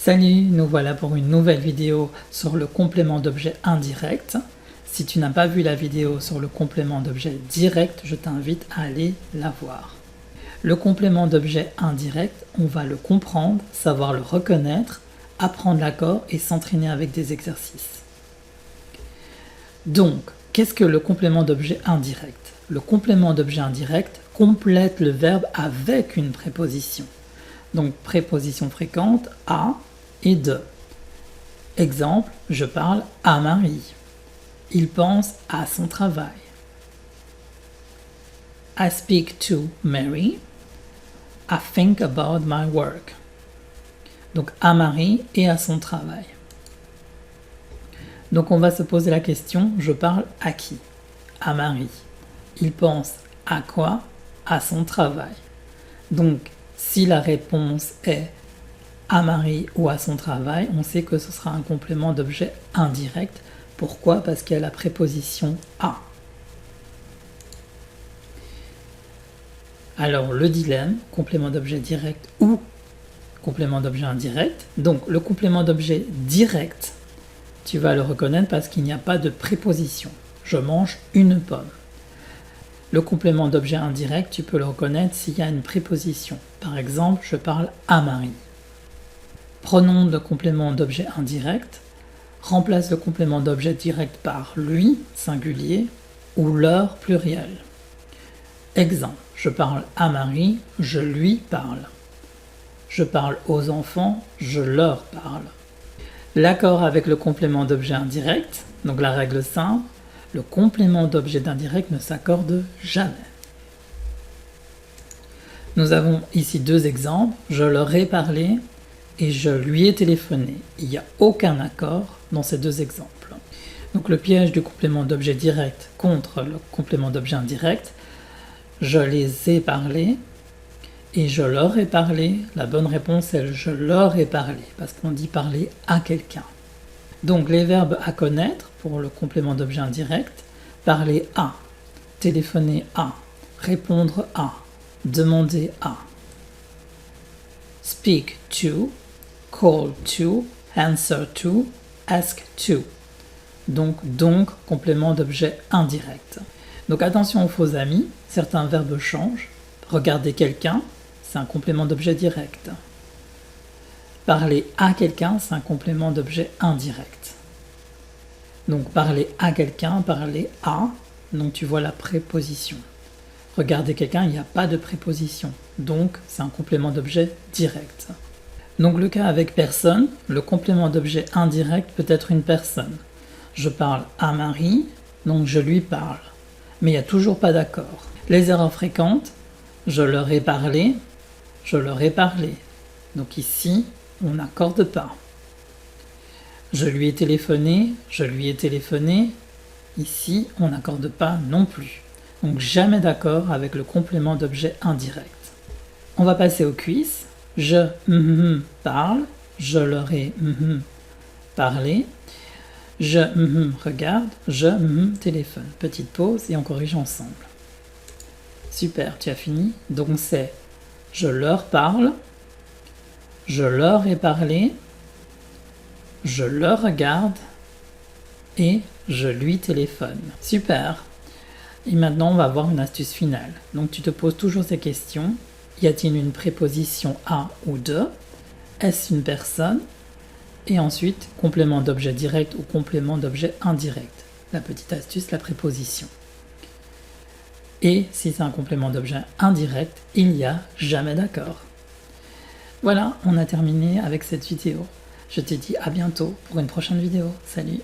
Salut, nous voilà pour une nouvelle vidéo sur le complément d'objet indirect. Si tu n'as pas vu la vidéo sur le complément d'objet direct, je t'invite à aller la voir. Le complément d'objet indirect, on va le comprendre, savoir le reconnaître, apprendre l'accord et s'entraîner avec des exercices. Donc, qu'est-ce que le complément d'objet indirect? Le complément d'objet indirect complète le verbe avec une préposition. Donc, préposition fréquente à et de. Exemple, je parle à Marie. Il pense à son travail. I speak to Mary. I think about my work. Donc, à Marie et à son travail. Donc, on va se poser la question, je parle à qui? À Marie. Il pense à quoi? À son travail. Donc, si la réponse est à Marie ou à son travail, on sait que ce sera un complément d'objet indirect. Pourquoi? Parce qu'il y a la préposition à. Alors, le dilemme, complément d'objet direct ou complément d'objet indirect. Donc, le complément d'objet direct, tu vas le reconnaître parce qu'il n'y a pas de préposition. Je mange une pomme. Le complément d'objet indirect, tu peux le reconnaître s'il y a une préposition. Par exemple, je parle à Marie. Pronom de complément d'objet indirect. Remplace le complément d'objet direct par lui, singulier, ou leur, pluriel. Exemple, je parle à Marie, je lui parle. Je parle aux enfants, je leur parle. L'accord avec le complément d'objet indirect, donc la règle simple, le complément d'objet indirect ne s'accorde jamais. Nous avons ici deux exemples, je leur ai parlé et je lui ai téléphoné. Il n'y a aucun accord dans ces deux exemples. Donc le piège du complément d'objet direct contre le complément d'objet indirect, je les ai parlé et je leur ai parlé. La bonne réponse est je leur ai parlé, parce qu'on dit parler à quelqu'un. Donc les verbes à connaître pour le complément d'objet indirect, parler à, téléphoner à, répondre à, demander à. Speak to, call to, answer to, ask to. Donc, complément d'objet indirect. Donc attention aux faux amis, certains verbes changent. Regarder quelqu'un, c'est un complément d'objet direct. Parler à quelqu'un, c'est un complément d'objet indirect. Donc parler à quelqu'un, parler à, donc tu vois la préposition. Regarder quelqu'un, il n'y a pas de préposition, donc c'est un complément d'objet direct. Donc le cas avec personne, le complément d'objet indirect peut être une personne. Je parle à Marie, donc je lui parle, mais il n'y a toujours pas d'accord. Les erreurs fréquentes, je leur ai parlé, je leur ai parlé. Donc ici, on n'accorde pas. Je lui ai téléphoné, je lui ai téléphoné. Ici, on n'accorde pas non plus. Donc jamais d'accord avec le complément d'objet indirect. On va passer au quiz. Je parle, je leur ai parlé. Je regarde, je téléphone. Petite pause et on corrige ensemble. Super, tu as fini. Donc c'est je leur parle, je leur ai parlé, je leur regarde et je lui téléphone. Super. Et maintenant, on va voir une astuce finale. Donc, tu te poses toujours ces questions. Y a-t-il une préposition à ou de? Est-ce une personne? Et ensuite, complément d'objet direct ou complément d'objet indirect. La petite astuce, la préposition. Et si c'est un complément d'objet indirect, il n'y a jamais d'accord. Voilà, on a terminé avec cette vidéo. Je te dis à bientôt pour une prochaine vidéo. Salut!